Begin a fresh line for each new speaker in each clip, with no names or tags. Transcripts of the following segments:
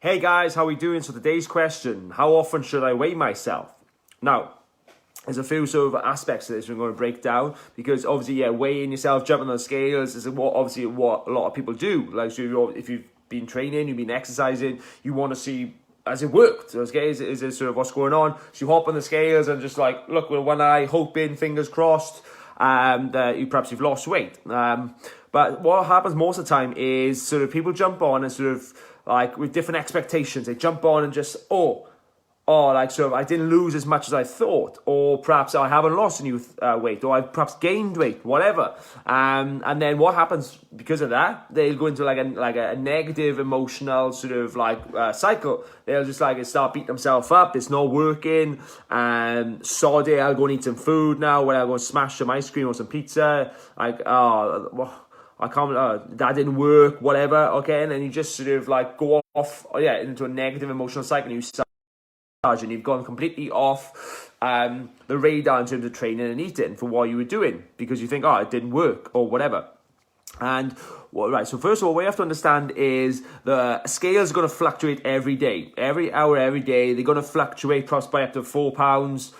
Hey guys, how are we doing? So today's question, how often should I weigh myself? Now, there's a few sort of aspects to this we're going to break down, because obviously, weighing yourself, jumping on the scales is what a lot of people do. Like, so if you've been training, you've been exercising, you want to see, has it worked? Okay, is it sort of what's going on? So you hop on the scales and just like, look with one eye, hoping, fingers crossed, that you've lost weight. But what happens most of the time is sort of people jump on and sort of like with different expectations. They jump on and just, like sort of I didn't lose as much as I thought, or perhaps I haven't lost any weight, or I've perhaps gained weight, whatever. And then what happens because of that? They'll go into like a negative emotional sort of cycle. They'll just start beating themselves up. It's not working. Sod it, I'll go and eat some food now. When I go and smash some ice cream or some pizza, I can't, that didn't work, whatever, okay? And then you just sort of go off, into a negative emotional cycle, and you've gone completely off the radar in terms of training and eating for what you were doing, because you think, it didn't work, or whatever. And, so first of all, what you have to understand is the scales are going to fluctuate every day. Every hour, every day, they're going to fluctuate perhaps by up to 4 pounds,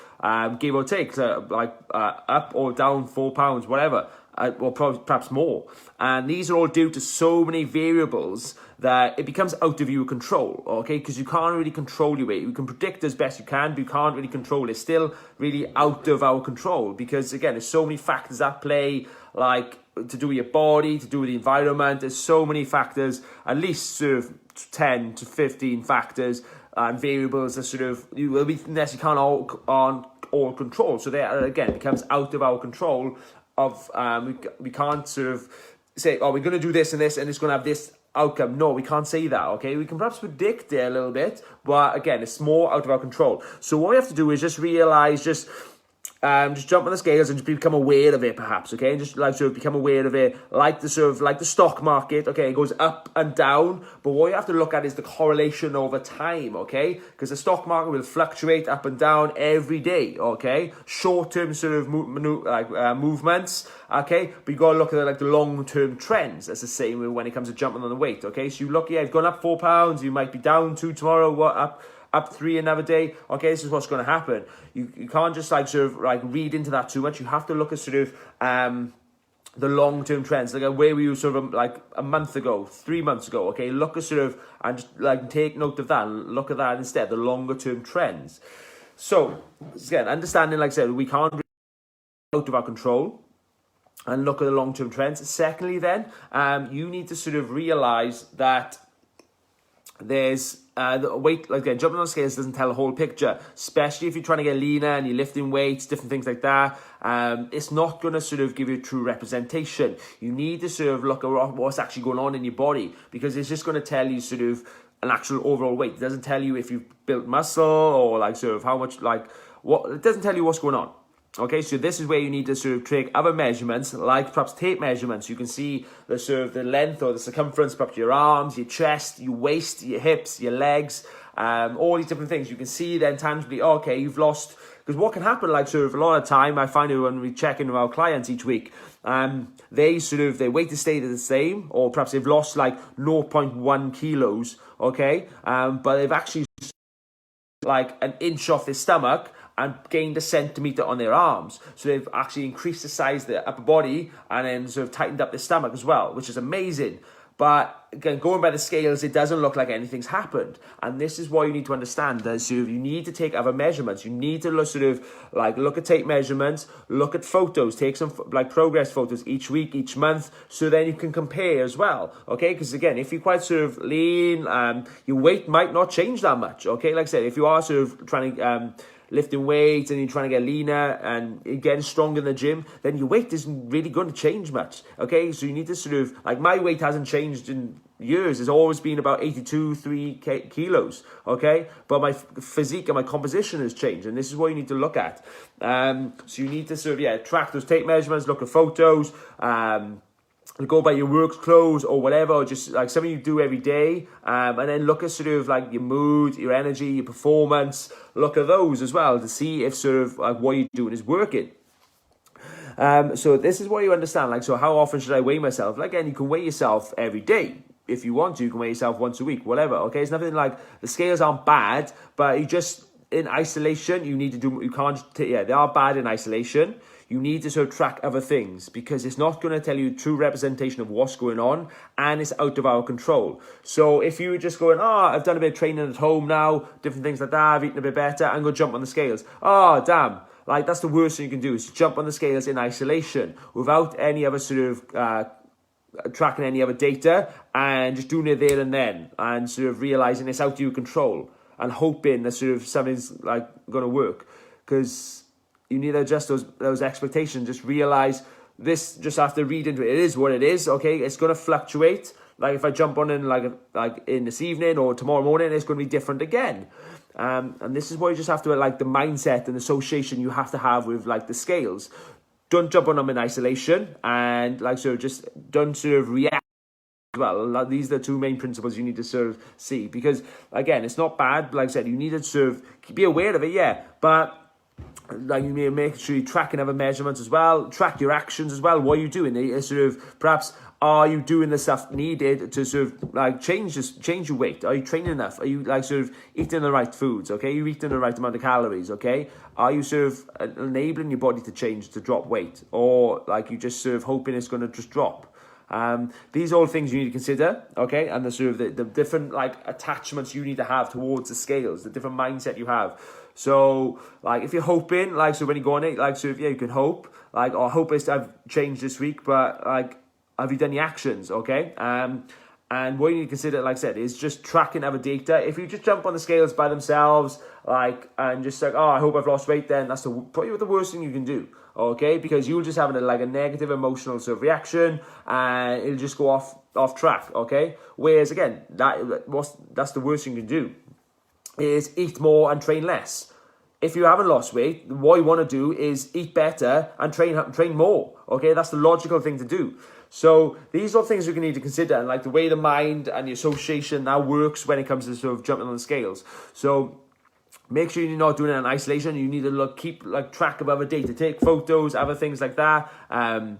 give or take, up or down 4 pounds, whatever. Or perhaps more. And these are all due to so many variables that it becomes out of your control, okay? Because you can't really control your weight. You can predict as best you can, but you can't really control it. It's still really out of our control, because, again, there's so many factors at play, like to do with your body, to do with the environment. There's so many factors, at least sort of 10 to 15 factors and variables that sort of, unless you can't all control. So that, again, becomes out of our control. We can't sort of say, we're going to do this and this, and it's going to have this outcome. No, we can't say that, okay? We can perhaps predict it a little bit, but again, it's more out of our control. So what we have to do is just realize, just jump on the scales and just become aware of it, perhaps, okay? And just sort of become aware of it, like the stock market, okay? It goes up and down, but what you have to look at is the correlation over time, okay? Because the stock market will fluctuate up and down every day, okay? Short-term sort of movements, okay? But you got to look at the long-term trends. That's the same when it comes to jumping on the weight, okay? So you look, you've gone up 4 pounds, you might be down 2 tomorrow, up 3 another day. Okay, this is what's going to happen. You can't just read into that too much. You have to look at sort of the long-term trends, like where we were sort of a month ago, 3 months ago. Okay, look at sort of, and just take note of that and look at that instead, the longer-term trends. So again, understanding, like I said, we can't really out of our control, and look at the long-term trends. Secondly, then you need to sort of realize that there's the weight, again, jumping on scales doesn't tell the whole picture, especially if you're trying to get leaner and you're lifting weights, different things like that. It's not going to sort of give you a true representation. You need to sort of look at what's actually going on in your body, because it's just going to tell you sort of an actual overall weight. It doesn't tell you if you've built muscle or sort of how much, what, it doesn't tell you what's going on. Okay, so this is where you need to sort of take other measurements, like perhaps tape measurements. You can see the sort of the length or the circumference, perhaps your arms, your chest, your waist, your hips, your legs, all these different things. You can see then tangibly, okay, you've lost. Because what can happen, sort of a lot of time, I find it when we check in with our clients each week, their weight is stayed the same, or perhaps they've lost 0.1 kilos, okay, but they've actually an inch off their stomach and gained a centimetre on their arms. So they've actually increased the size of their upper body and then sort of tightened up their stomach as well, which is amazing. But again, going by the scales, it doesn't look like anything's happened. And this is what you need to understand. That so you need to take other measurements. You need to look at tape measurements, look at photos, take some progress photos each week, each month, so then you can compare as well. Okay, because again, if you're quite sort of lean, your weight might not change that much. Okay, like I said, if you are sort of trying to lifting weights and you're trying to get leaner and getting stronger in the gym, then your weight isn't really going to change much. Okay, so you need to sort of, my weight hasn't changed in years. It's always been about 3 kilos, okay? But my physique and my composition has changed, and this is what you need to look at. So you need to sort of, track those tape measurements, look at photos, go by your work clothes or whatever, or just something you do every day, and then look at sort of your mood, your energy, your performance. Look at those as well to see if sort of what you're doing is working. So this is what you understand. So how often should I weigh myself? Again, you can weigh yourself every day. if you want to, you can weigh yourself once a week, whatever, okay? It's nothing like, the scales aren't bad, but you just, in isolation, you need to do, you can't, yeah, they are bad in isolation. You need to sort of track other things, because it's not going to tell you true representation of what's going on, and it's out of our control. So if you were just going, I've done a bit of training at home now, different things like that, I've eaten a bit better, I'm going to jump on the scales. Damn. Like, that's the worst thing you can do, is jump on the scales in isolation without any other sort of tracking any other data, and just doing it there and then, and sort of realizing it's out of your control, and hoping that sort of something's like going to work. Because you need to adjust those expectations. Just realize this, just have to read into it. It is what it is, okay? It's going to fluctuate. Like if I jump on in like in this evening or tomorrow morning, it's going to be different again. And this is why you just have to, like, the mindset and association you have to have with like the scales. Don't jump on them in isolation, and like sort of just don't sort of react as well. Like, these are the two main principles you need to sort of see, because again, it's not bad. Like I said, you need to sort of be aware of it, yeah, but like you need to make sure you track and have measurements as well. Track your actions as well. What are you doing? Sort of, perhaps, are you doing the stuff needed to sort of like change your weight? Are you training enough? Are you like sort of eating the right foods? Okay, you're eating the right amount of calories. Okay, are you sort of enabling your body to change, to drop weight, or like you just sort of hoping it's going to just drop? These are all things you need to consider, okay? And the sort of the different like attachments you need to have towards the scales, the different mindset you have. So like if you're hoping, like, so when you go on it, like, so if, yeah, you can hope, like, I hope I've changed this week, but like, have you done the actions, okay? And what you need to consider, like I said, is just tracking other data. If you just jump on the scales by themselves, like, and just like, I hope I've lost weight, then that's probably the worst thing you can do, okay? Because you'll just have a negative emotional sort of reaction, and it'll just go off track, okay? Whereas again, that's the worst thing you can do, is eat more and train less. If you haven't lost weight, what you want to do is eat better and train more, okay? That's the logical thing to do. So these are things you can need to consider, and like the way the mind and the association now works when it comes to sort of jumping on the scales. So make sure you're not doing it in isolation. You need to keep track of other data, take photos, other things like that. And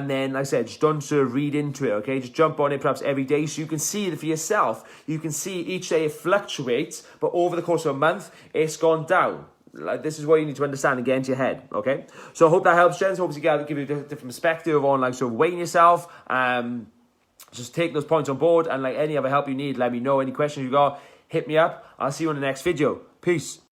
then, like I said, just don't sort of read into it, okay? Just jump on it perhaps every day so you can see it for yourself. You can see each day it fluctuates, but over the course of a month, it's gone down. Like, this is what you need to understand and get into your head, okay? So I hope that helps, gents. Hopefully give you a different perspective on like sort of weighing yourself. Just take those points on board, and like any other help you need, let me know. Any questions you got, hit me up. I'll see you in the next video. Peace.